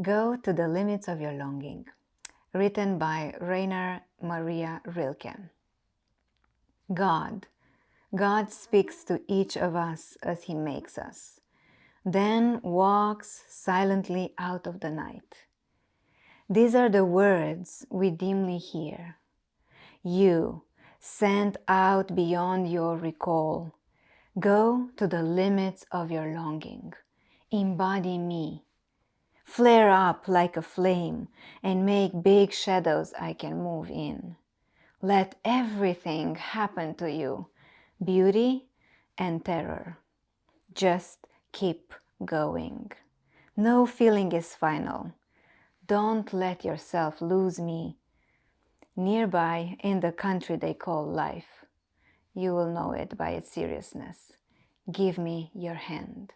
Go to the Limits of Your Longing, written by Rainer Maria Rilke. God speaks to each of us as He makes us, then walks silently out of the night. These are the words we dimly hear. You, sent out beyond your recall, go to the limits of your longing. Embody me. Flare up like a flame and make big shadows I can move in. Let everything happen to you, beauty and terror. Just keep going. No feeling is final. Don't let yourself lose me. Nearby in the country they call life, you will know it by its seriousness. Give me your hand.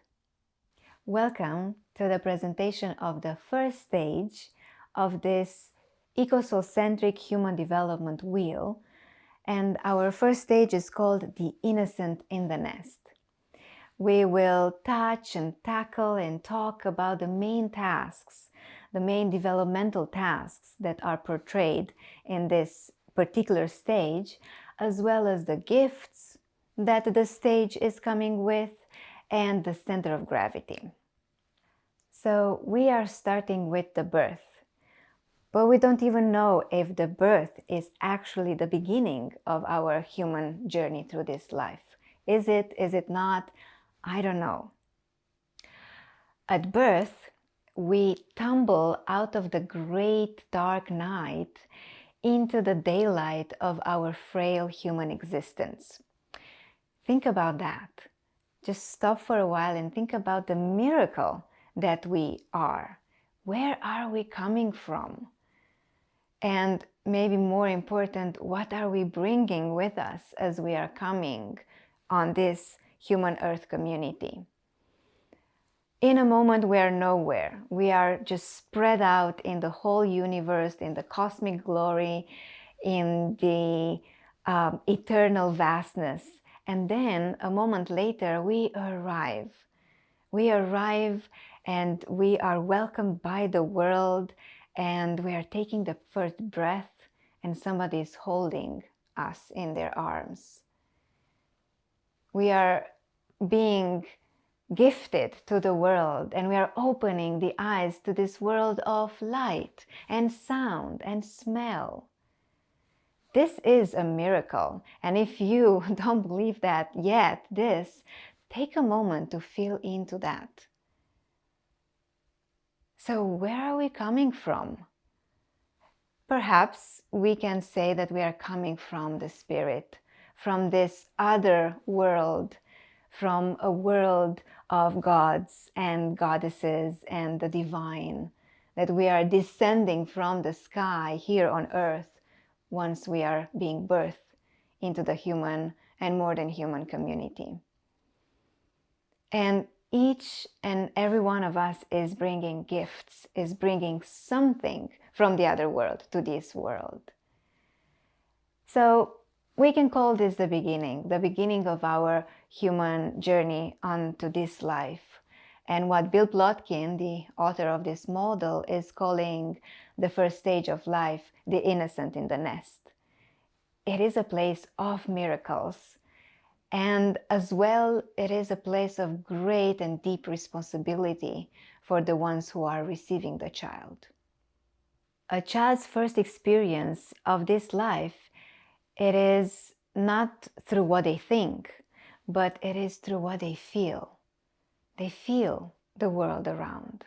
Welcome to the presentation of the first stage of this Eco-Soulcentric human development wheel, and our first stage is called the innocent in the nest. We will touch and tackle and talk about the main tasks, the main developmental tasks that are portrayed in this particular stage, as well as the gifts that the stage is coming with and the center of gravity. So we are starting with the birth, but we don't even know if the birth is actually the beginning of our human journey through this life. Is it not? I don't know. At birth, we tumble out of the great dark night into the daylight of our frail human existence. Think about that. Just stop for a while and think about the miracle that we are. Where are we coming from? And maybe more important, what are we bringing with us as we are coming on this human earth community? In a moment we are nowhere. We are just spread out in the whole universe, in the cosmic glory, in the eternal vastness. And then a moment later we arrive. We arrive and we are welcomed by the world, and we are taking the first breath and somebody is holding us in their arms. We are being gifted to the world, and we are opening the eyes to this world of light and sound and smell. This is a miracle, and if you don't believe that yet, take a moment to feel into that. So where are we coming from? Perhaps we can say that we are coming from the spirit, from this other world, from a world of gods and goddesses and the divine, that we are descending from the sky here on earth once we are being birthed into the human and more than human community. And each and every one of us is bringing gifts, is bringing something from the other world to this world. So we can call this the beginning of our human journey onto this life. And what Bill Plotkin, the author of this model, is calling the first stage of life, the innocent in the nest. It is a place of miracles. And as well, it is a place of great and deep responsibility for the ones who are receiving the child. A child's first experience of this life, it is not through what they think, but it is through what they feel. They feel the world around.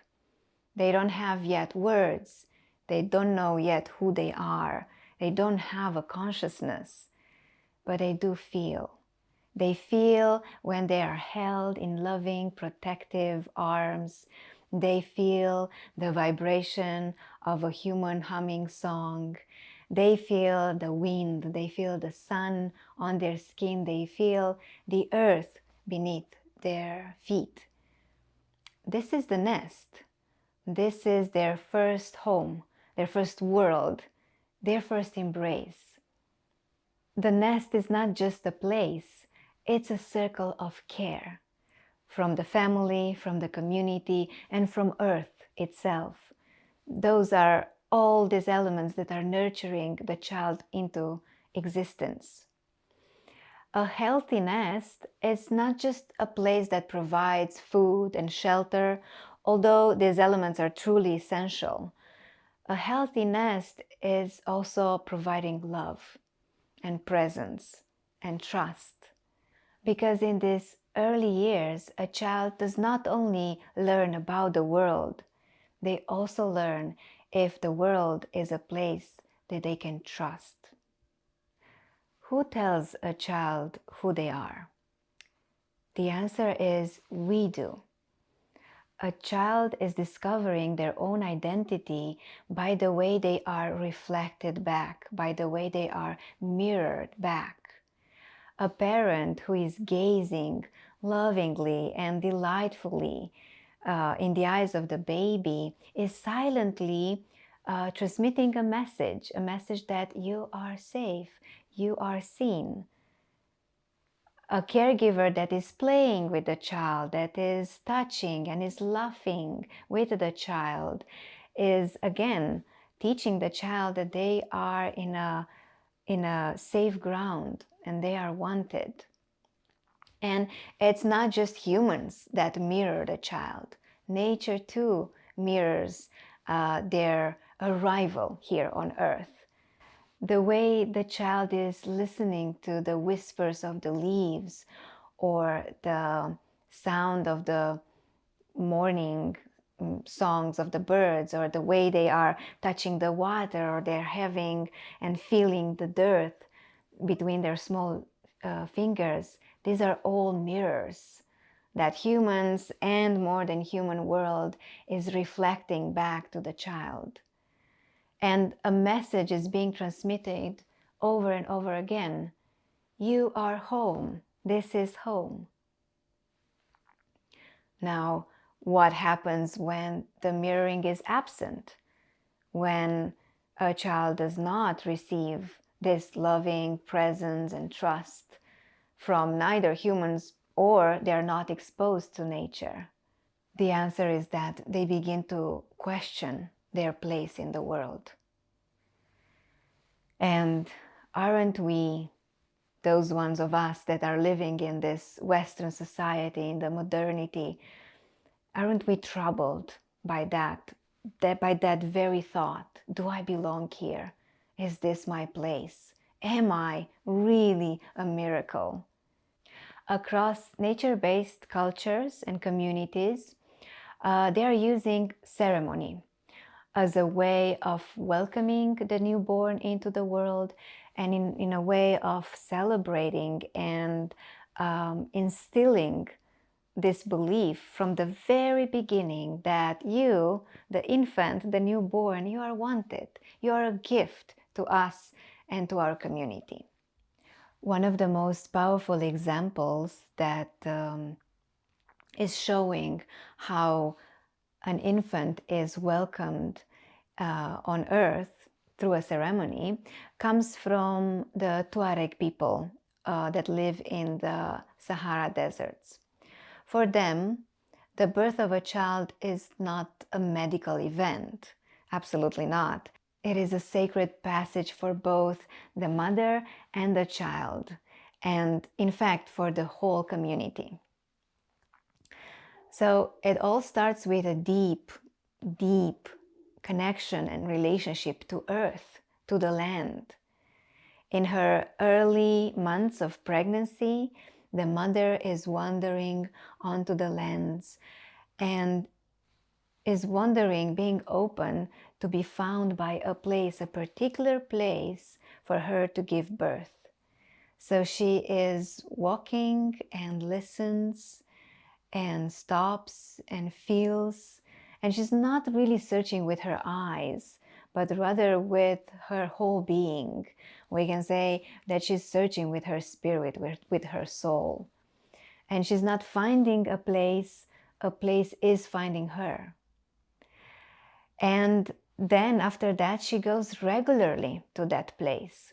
They don't have yet words. They don't know yet who they are. They don't have a consciousness, but they do feel. They feel when they are held in loving, protective arms. They feel the vibration of a human humming song. They feel the wind. They feel the sun on their skin. They feel the earth beneath their feet. This is the nest. This is their first home, their first world, their first embrace. The nest is not just a place. It's a circle of care from the family, from the community, and from Earth itself. Those are all these elements that are nurturing the child into existence. A healthy nest is not just a place that provides food and shelter, although these elements are truly essential. A healthy nest is also providing love and presence and trust. Because in these early years, a child does not only learn about the world, they also learn if the world is a place that they can trust. Who tells a child who they are? The answer is we do. A child is discovering their own identity by the way they are reflected back, by the way they are mirrored back. A parent who is gazing lovingly and delightfully in the eyes of the baby is silently transmitting a message that you are safe, you are seen. A caregiver that is playing with the child, that is touching and is laughing with the child, is again teaching the child that they are in a safe ground and they are wanted. And it's not just humans that mirror the child. Nature too mirrors their arrival here on earth. The way the child is listening to the whispers of the leaves or the sound of the morning songs of the birds, or the way they are touching the water, or they're having and feeling the dirt between their small fingers, these are all mirrors that humans and more than human world is reflecting back to the child. And a message is being transmitted over and over again. You are home. This is home. Now, what happens when the mirroring is absent? When a child does not receive this loving presence and trust from neither humans, or they're not exposed to nature? The answer is that they begin to question their place in the world. And aren't we, those ones of us that are living in this Western society, in the modernity, aren't we troubled by that very thought? Do I belong here? Is this my place? Am I really a miracle? Across nature-based cultures and communities, they are using ceremony as a way of welcoming the newborn into the world, and in a way of celebrating and instilling this belief from the very beginning that you, the infant, the newborn, you are wanted. You are a gift to us and to our community. One of the most powerful examples that is showing how an infant is welcomed on earth through a ceremony comes from the Tuareg people that live in the Sahara deserts. For them, the birth of a child is not a medical event. Absolutely not. It is a sacred passage for both the mother and the child, and in fact for the whole community. So it all starts with a deep, deep connection and relationship to earth, to the land. In her early months of pregnancy, the mother is wandering onto the lands and is wandering, being open to be found by a place, a particular place for her to give birth. So she is walking and listens and stops and feels, and she's not really searching with her eyes, but rather with her whole being. We can say that she's searching with her spirit, with her soul. And she's not finding a place is finding her. And then after that, she goes regularly to that place.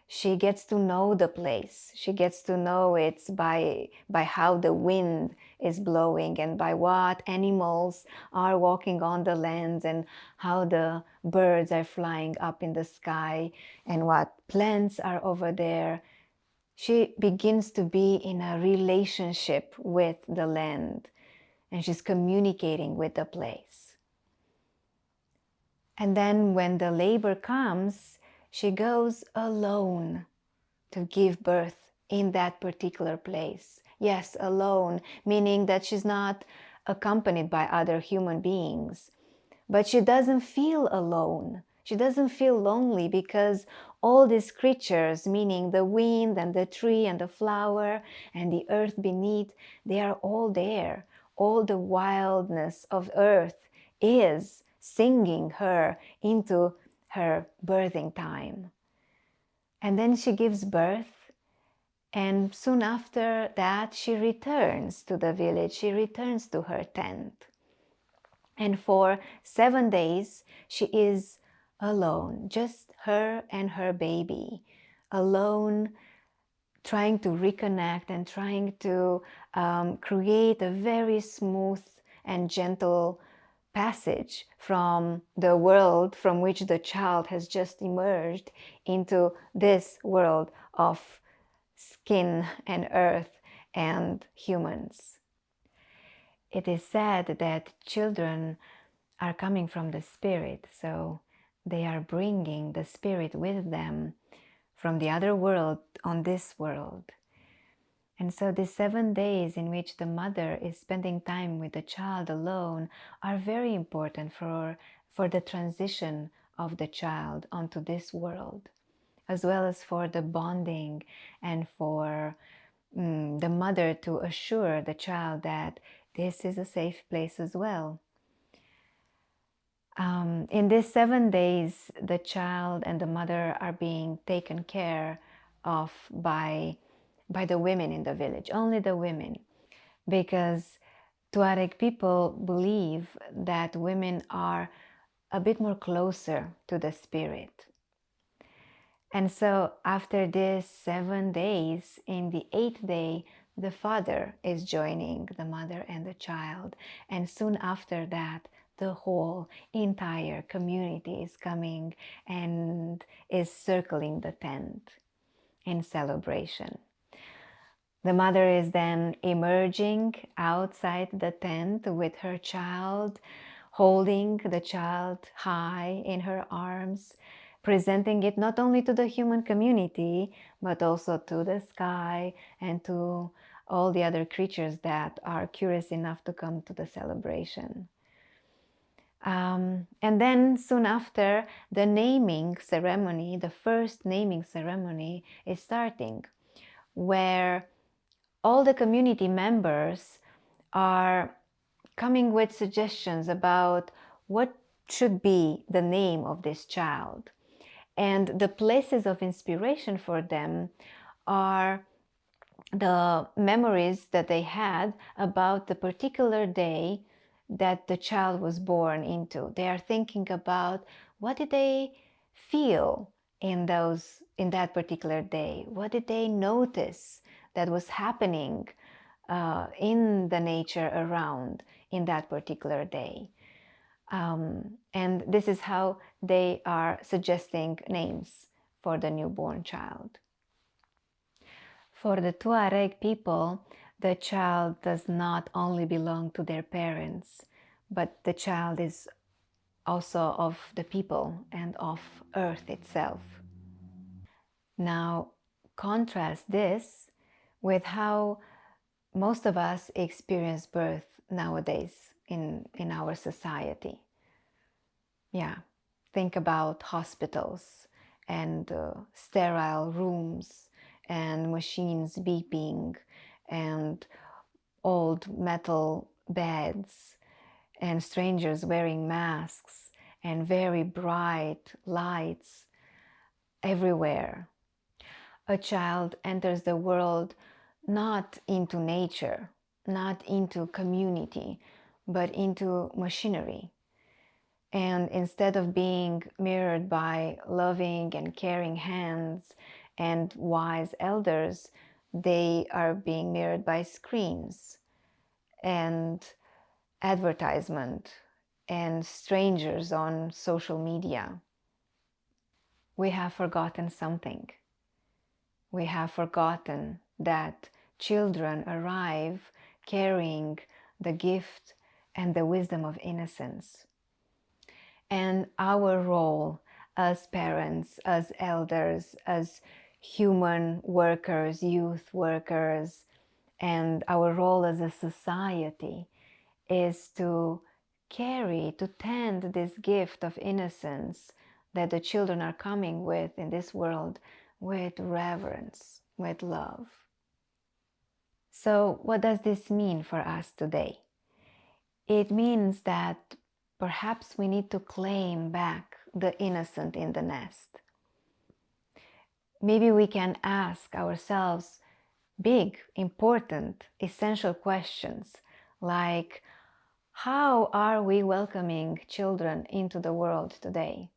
she gets to know the place. She gets to know it's by how the wind is blowing and by what animals are walking on the lands and how the birds are flying up in the sky and what plants are over there. She begins to be in a relationship with the land, and she's communicating with the place. And then when the labor comes, she goes alone to give birth in that particular place. Yes, alone, meaning that she's not accompanied by other human beings. But she doesn't feel alone. She doesn't feel lonely because all these creatures, meaning the wind and the tree and the flower and the earth beneath, they are all there. All the wildness of earth is singing her into her birthing time. And then she gives birth, and soon after that she returns to the village, she returns to her tent. And for 7 days she is alone, just her and her baby, alone, trying to reconnect and trying to create a very smooth and gentle passage from the world from which the child has just emerged into this world of skin and earth and humans. It is said that children are coming from the spirit, so they are bringing the spirit with them from the other world on this world. And so the 7 days in which the mother is spending time with the child alone are very important for the transition of the child onto this world, as well as for the bonding and for the mother to assure the child that this is a safe place as well. In these 7 days, the child and the mother are being taken care of by the women in the village, only the women, because Tuareg people believe that women are a bit more closer to the spirit. And so after these 7 days, in the 8th day, the father is joining the mother and the child. And soon after that, the whole entire community is coming and is circling the tent in celebration. The mother is then emerging outside the tent with her child, holding the child high in her arms, presenting it not only to the human community, but also to the sky and to all the other creatures that are curious enough to come to the celebration. And then soon after, the naming ceremony, the first naming ceremony is starting, where all the community members are coming with suggestions about what should be the name of this child. And the places of inspiration for them are the memories that they had about the particular day that the child was born into. They are thinking about what did they feel in that particular day? What did they notice that was happening in the nature around in that particular day? And this is how they are suggesting names for the newborn child. For the Tuareg people, the child does not only belong to their parents, but the child is also of the people and of earth itself. Now, contrast this with how most of us experience birth nowadays in our society. Yeah, think about hospitals and sterile rooms and machines beeping and old metal beds and strangers wearing masks and very bright lights everywhere. A child enters the world not into nature, not into community, but into machinery. And instead of being mirrored by loving and caring hands and wise elders, they are being mirrored by screens and advertisement and strangers on social media. We have forgotten something. We have forgotten that children arrive carrying the gift and the wisdom of innocence. And our role as parents, as elders, as human workers, youth workers, and our role as a society is to carry, to tend this gift of innocence that the children are coming with in this world with reverence, with love. So, what does this mean for us today? It means that perhaps we need to claim back the innocent in the nest. Maybe we can ask ourselves big, important, essential questions like, how are we welcoming children into the world today?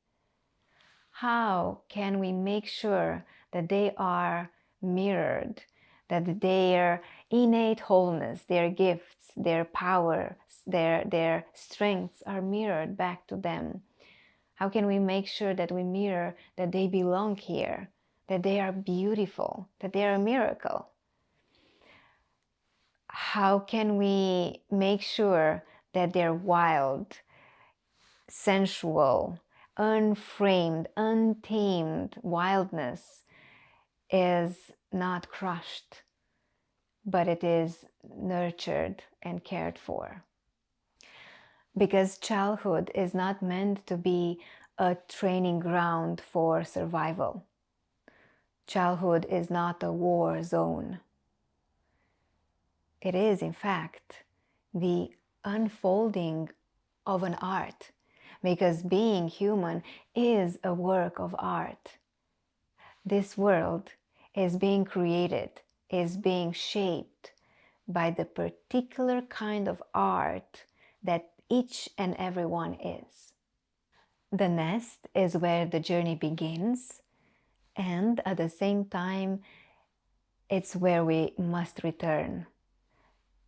How can we make sure that they are mirrored, that their innate wholeness, their gifts, their powers, their strengths are mirrored back to them? How can we make sure that we mirror that they belong here, that they are beautiful, that they are a miracle? How can we make sure that their wild, sensual, unframed, untamed wildness is not crushed, but it is nurtured and cared for? Because childhood is not meant to be a training ground for survival. Childhood is not a war zone. It is, in fact, the unfolding of an art, because being human is a work of art. This world is being created, is being shaped by the particular kind of art that each and every one is. The nest is where the journey begins, and at the same time, it's where we must return.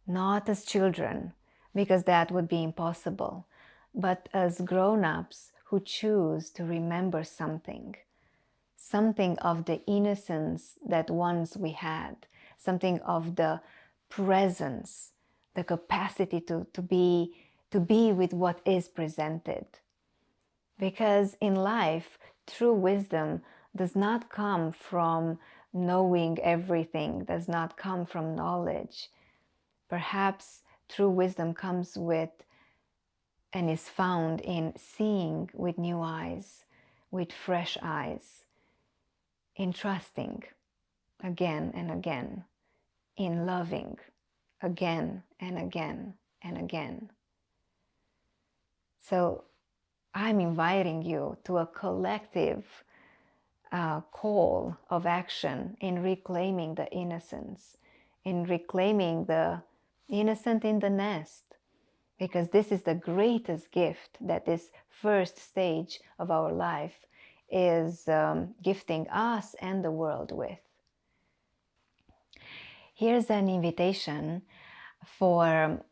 Not as children, because that would be impossible, but as grown-ups who choose to remember something of the innocence that once we had, something of the presence, the capacity to be with what is presented. Because in life, true wisdom does not come from knowing everything, does not come from knowledge. Perhaps true wisdom comes with and is found in seeing with new eyes, with fresh eyes, in trusting again and again, in loving again and again and again. So I'm inviting you to a collective call of action in reclaiming the innocence, in reclaiming the innocent in the nest, because this is the greatest gift that this first stage of our life is gifting us and the world with. Here's an invitation for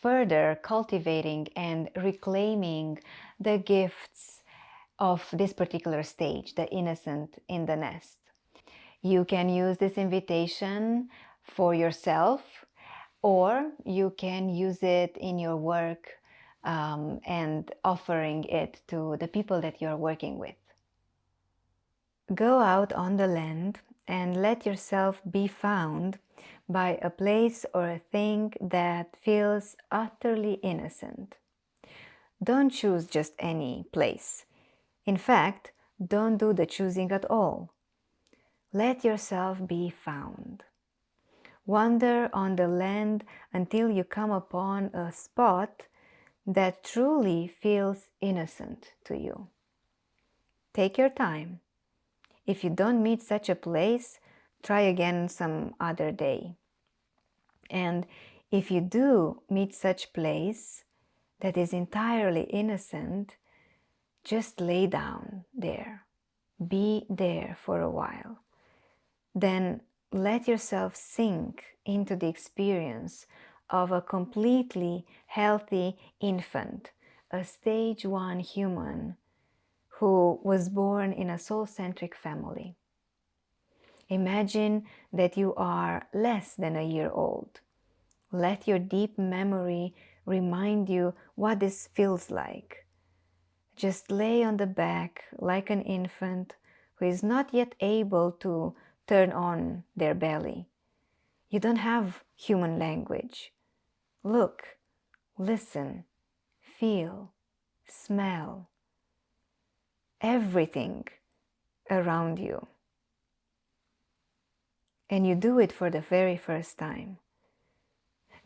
further cultivating and reclaiming the gifts of this particular stage, the innocent in the nest. You can use this invitation for yourself, or you can use it in your work and offering it to the people that you're working with. Go out on the land and let yourself be found by a place or a thing that feels utterly innocent. Don't choose just any place. In fact, don't do the choosing at all. Let yourself be found. Wander on the land until you come upon a spot that truly feels innocent to you. Take your time. If you don't meet such a place, try again some other day. And if you do meet such place that is entirely innocent, just lay down there. Be there for a while. then let yourself sink into the experience of a completely healthy infant, a stage 1 human who was born in a soul-centric family. Imagine that you are less than a year old. Let your deep memory remind you what this feels like. Just lay on the back like an infant who is not yet able to turn on their belly. You don't have human language. Look, listen, feel, smell, everything around you. And you do it for the very first time.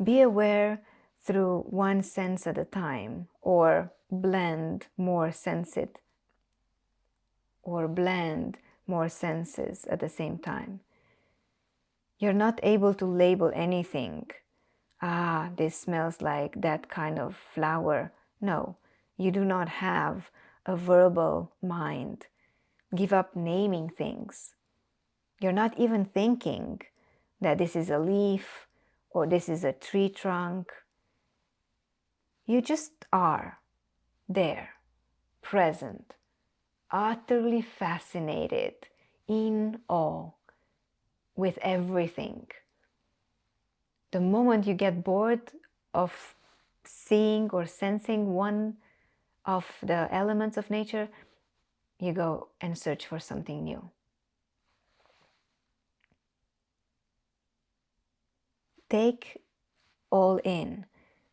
Be aware through one sense at a time, or blend more senses at the same time. You're not able to label anything. Ah, this smells like that kind of flower. No, you do not have a verbal mind. Give up naming things. You're not even thinking that this is a leaf or this is a tree trunk. You just are there, present, utterly fascinated, in awe with everything. The moment you get bored of seeing or sensing one of the elements of nature, you go and search for something new. Take all in,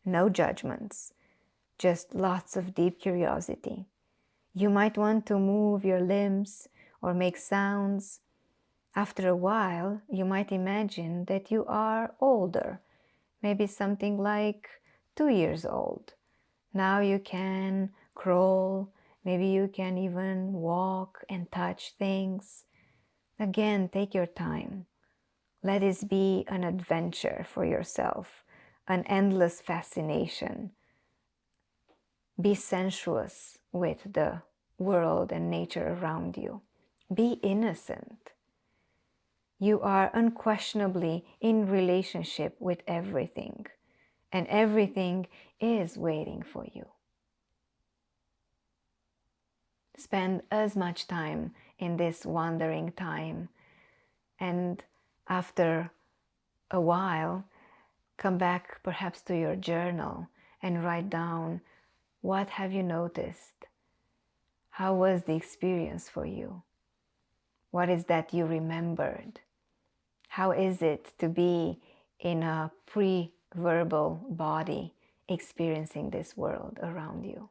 no judgments, just lots of deep curiosity. You might want to move your limbs or make sounds. After a while, you might imagine that you are older, maybe something like 2 years old. Now you can crawl, maybe you can even walk and touch things. Again, take your time. Let this be an adventure for yourself, an endless fascination. Be sensuous with the world and nature around you. Be innocent. You are unquestionably in relationship with everything, and everything is waiting for you. Spend as much time in this wandering time, and after a while, come back perhaps to your journal and write down, what have you noticed? How was the experience for you? What is that you remembered? How is it to be in a pre-verbal body experiencing this world around you?